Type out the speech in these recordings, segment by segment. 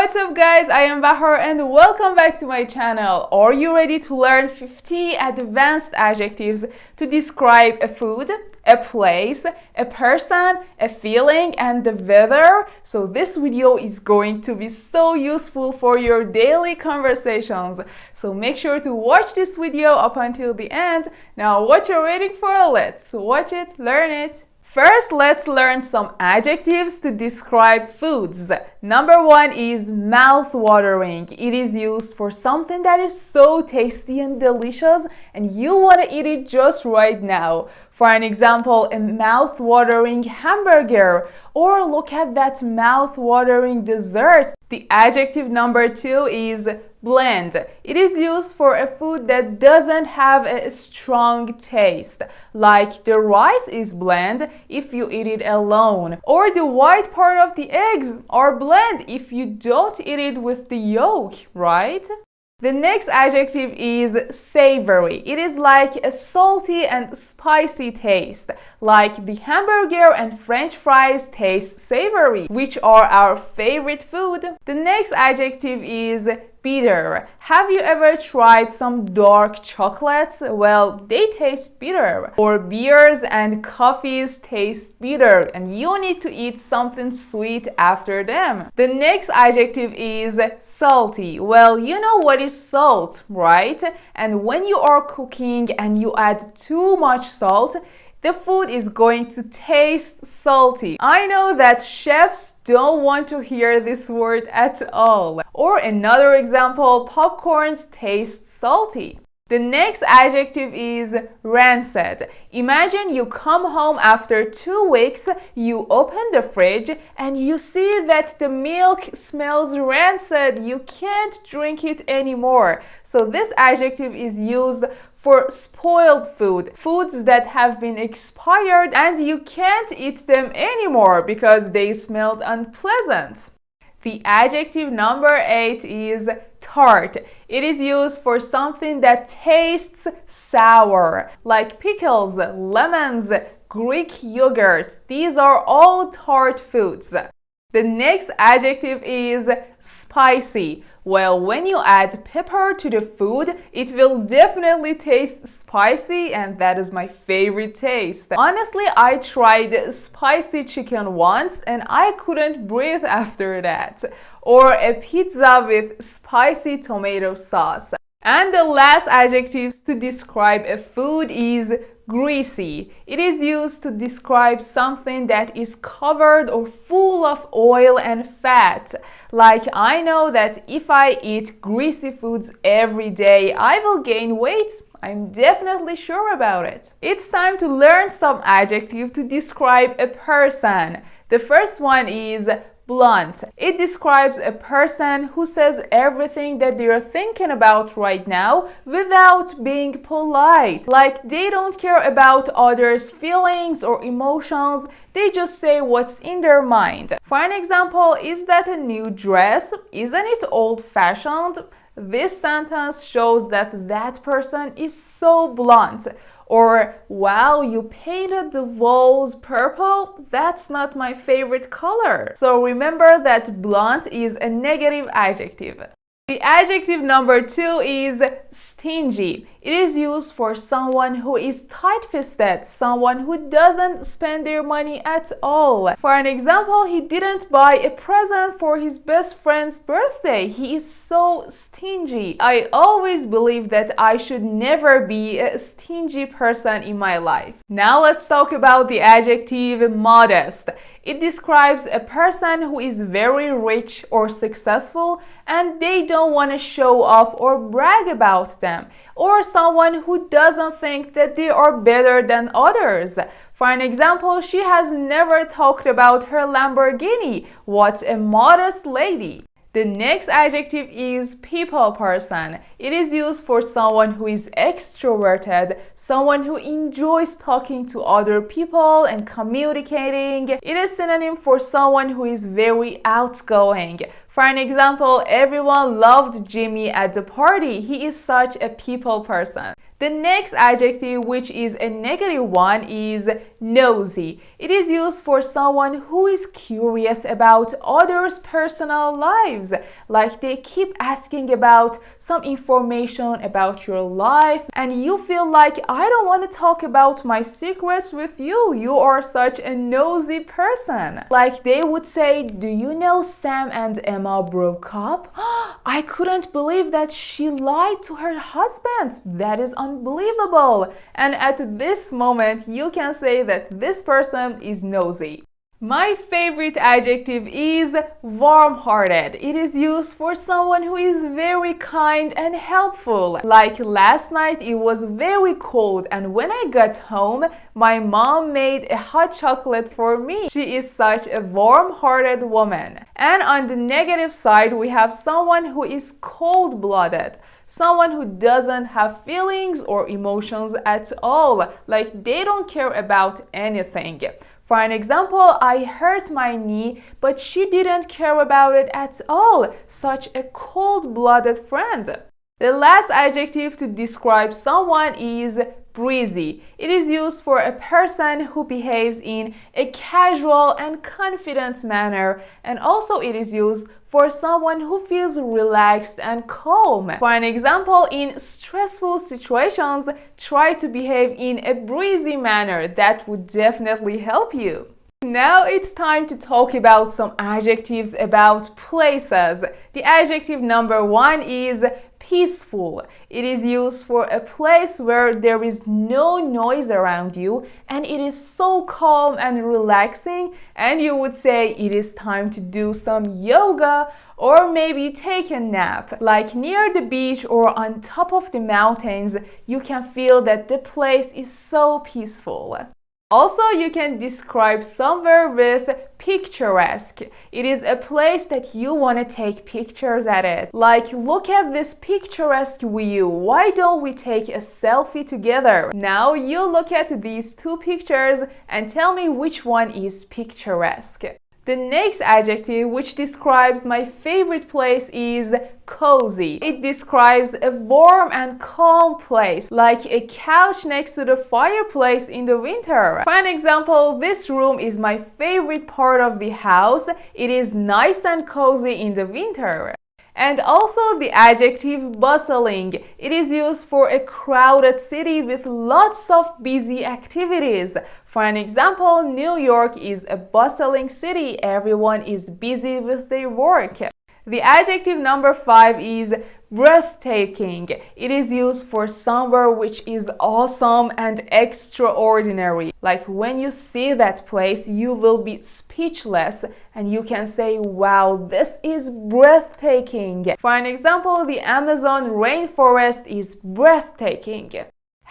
What's up guys, I am Bahar and welcome back to my channel. Are you ready to learn 50 advanced adjectives to describe a food, a place, a person, a feeling and the weather? So this video is going to be so useful for your daily conversations. So make sure to watch this video up until the end. Now what you're waiting for, let's watch it, learn it. First, let's learn some adjectives to describe foods. Number one is mouth-watering. It is used for something that is so tasty and delicious and you want to eat it just right now. For an example, a mouth-watering hamburger, or look at that mouth-watering dessert. The adjective number two is bland. It is used for a food that doesn't have a strong taste, like the rice is bland if you eat it alone, or the white part of the eggs are bland if you don't eat it with the yolk, right? The next adjective is savory. It is like a salty and spicy taste, like the hamburger and French fries taste savory, which are our favorite food. The next adjective is bitter. Have you ever tried some dark chocolates? Well, they taste bitter. Or beers and coffees taste bitter and you need to eat something sweet after them. The next adjective is salty. Well, you know what is salt, right? And when you are cooking and you add too much salt, the food is going to taste salty. I know that chefs don't want to hear this word at all. Or another example, popcorns taste salty. The next adjective is rancid. Imagine you come home after 2 weeks, you open the fridge and you see that the milk smells rancid. You can't drink it anymore. So this adjective is used for spoiled food, foods that have been expired and you can't eat them anymore because they smelled unpleasant. The adjective number 8 is tart. It is used for something that tastes sour, like pickles, lemons, Greek yogurt. These are all tart foods. The next adjective is spicy. Well, when you add pepper to the food, it will definitely taste spicy and that is my favorite taste. Honestly, I tried spicy chicken once and I couldn't breathe after that. Or a pizza with spicy tomato sauce. And the last adjective to describe a food is greasy. It is used to describe something that is covered or full of oil and fat. Like, I know that if I eat greasy foods every day, I will gain weight. I'm definitely sure about it. It's time to learn some adjectives to describe a person. The first one is blunt. It describes a person who says everything that they're thinking about right now without being polite. Like, they don't care about others' feelings or emotions, they just say what's in their mind. For an example, is that a new dress? Isn't it old-fashioned? This sentence shows that that person is so blunt. Or, wow, you painted the walls purple? That's not my favorite color. So remember that blunt is a negative adjective. The adjective number 2 is stingy. It is used for someone who is tight-fisted, someone who doesn't spend their money at all. For an example, he didn't buy a present for his best friend's birthday. He is so stingy. I always believe that I should never be a stingy person in my life. Now let's talk about the adjective modest. It describes a person who is very rich or successful and they don't want to show off or brag about them. Or someone who doesn't think that they are better than others. For an example, she has never talked about her Lamborghini. What a modest lady. The next adjective is people person. It is used for someone who is extroverted, someone who enjoys talking to other people and communicating. It is synonym for someone who is very outgoing. For an example, everyone loved Jimmy at the party. He is such a people person. The next adjective, which is a negative one, is nosy. It is used for someone who is curious about others' personal lives. Like they keep asking about some information about your life and you feel like, I don't want to talk about my secrets with you. You are such a nosy person. Like they would say, do you know Sam and Emma broke up? I couldn't believe that she lied to her husband. That is unbelievable. And at this moment, you can say that this person is nosy. My favorite adjective is warm-hearted. It is used for someone who is very kind and helpful. Like last night, it was very cold and when I got home, my mom made a hot chocolate for me. She is such a warm-hearted woman. And on the negative side, we have someone who is cold-blooded. Someone who doesn't have feelings or emotions at all. Like they don't care about anything. For an example, I hurt my knee, but she didn't care about it at all. Such a cold-blooded friend. The last adjective to describe someone is breezy. It is used for a person who behaves in a casual and confident manner, and also it is used for someone who feels relaxed and calm. For an example, in stressful situations, try to behave in a breezy manner. That would definitely help you. Now it's time to talk about some adjectives about places. The adjective number 1 is peaceful. It is used for a place where there is no noise around you and it is so calm and relaxing, and you would say it is time to do some yoga or maybe take a nap. Like near the beach or on top of the mountains, you can feel that the place is so peaceful. Also, you can describe somewhere with picturesque. It is a place that you want to take pictures at it. Like, look at this picturesque view. Why don't we take a selfie together? Now you look at these two pictures and tell me which one is picturesque. The next adjective, which describes my favorite place, is cozy. It describes a warm and calm place, like a couch next to the fireplace in the winter. For an example, this room is my favorite part of the house. It is nice and cozy in the winter. And also the adjective bustling. It is used for a crowded city with lots of busy activities. For an example, New York is a bustling city. Everyone is busy with their work. The adjective number 5 is breathtaking. It is used for somewhere which is awesome and extraordinary. Like when you see that place, you will be speechless and you can say, wow, this is breathtaking. For an example, the Amazon rainforest is breathtaking.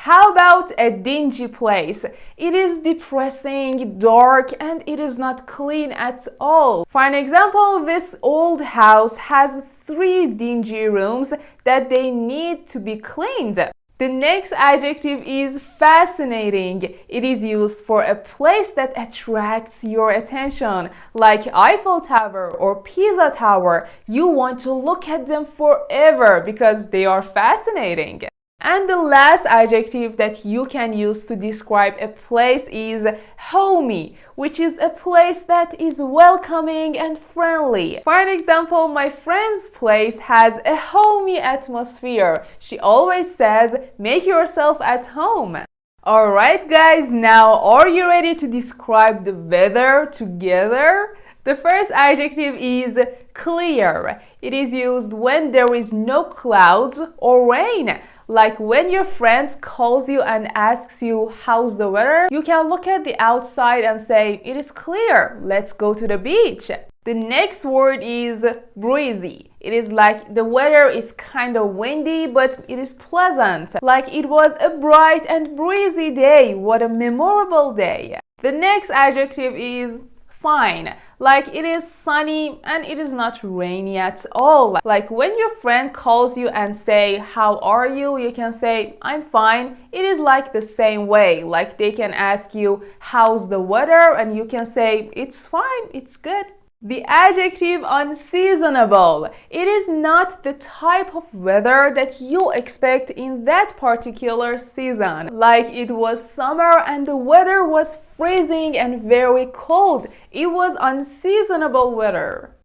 How about a dingy place? It is depressing, dark, and it is not clean at all. For an example, this old house has 3 dingy rooms that they need to be cleaned. The next adjective is fascinating. It is used for a place that attracts your attention, like Eiffel Tower or Pisa Tower. You want to look at them forever because they are fascinating. And the last adjective that you can use to describe a place is homey, which is a place that is welcoming and friendly. For an example, my friend's place has a homey atmosphere. She always says, make yourself at home. Alright guys, now are you ready to describe the weather together? The first adjective is clear. It is used when there is no clouds or rain. Like when your friend calls you and asks you how's the weather, you can look at the outside and say it is clear, let's go to the beach. The next word is breezy. It is like the weather is kind of windy, but it is pleasant. Like it was a bright and breezy day. What a memorable day. The next adjective is fine. Like it is sunny and it is not rainy at all. Like when your friend calls you and say, how are you? You can say, I'm fine. It is like the same way. Like they can ask you, how's the weather? And you can say, it's fine, it's good. The adjective unseasonable. It is not the type of weather that you expect in that particular season. Like it was summer and the weather was freezing and very cold. It was unseasonable weather.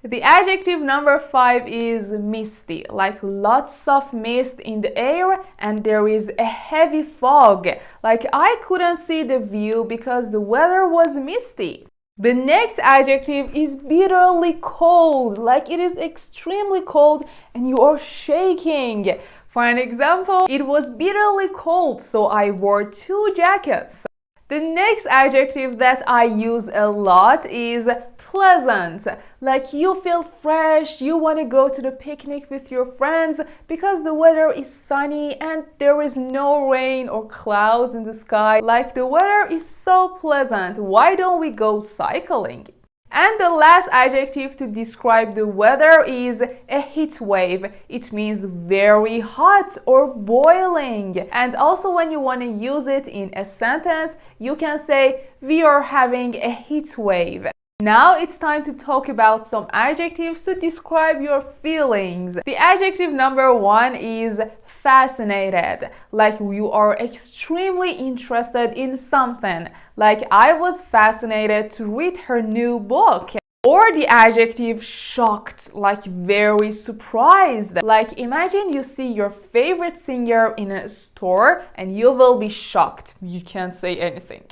The adjective number 5 is misty, like lots of mist in the air and there is a heavy fog. Like I couldn't see the view because the weather was misty. The next adjective is bitterly cold, like it is extremely cold and you are shaking. For an example, it was bitterly cold, so I wore 2 jackets. The next adjective that I use a lot is pleasant. Like you feel fresh, you want to go to the picnic with your friends because the weather is sunny and there is no rain or clouds in the sky. Like the weather is so pleasant. Why don't we go cycling? And the last adjective to describe the weather is a heat wave. It means very hot or boiling. And also when you want to use it in a sentence, you can say we are having a heat wave. Now it's time to talk about some adjectives to describe your feelings. The adjective number 1 is fascinated, like you are extremely interested in something. Like I was fascinated to read her new book. Or the adjective shocked, like very surprised. Like imagine you see your favorite singer in a store and you will be shocked. You can't say anything.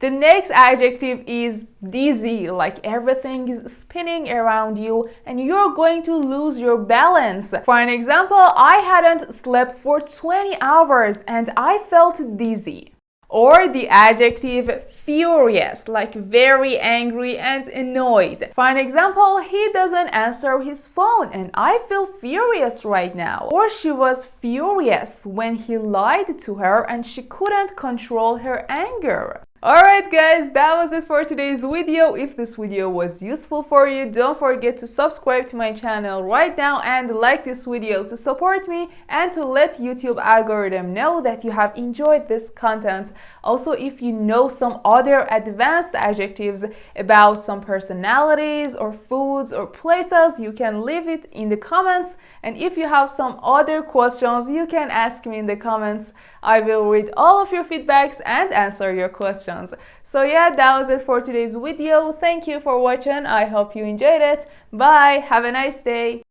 The next adjective is dizzy, like everything is spinning around you and you're going to lose your balance. For an example, I hadn't slept for 20 hours and I felt dizzy. Or the adjective furious, like very angry and annoyed. For an example, he doesn't answer his phone and I feel furious right now. Or she was furious when he lied to her and she couldn't control her anger. Alright guys, that was it for today's video. If this video was useful for you, don't forget to subscribe to my channel right now and like this video to support me and to let YouTube algorithm know that you have enjoyed this content. Also, if you know some other advanced adjectives about some personalities or foods or places, you can leave it in the comments. And if you have some other questions, you can ask me in the comments. I will read all of your feedbacks and answer your questions. So yeah, that was it for today's video. Thank you for watching. I hope you enjoyed it. Bye. Have a nice day.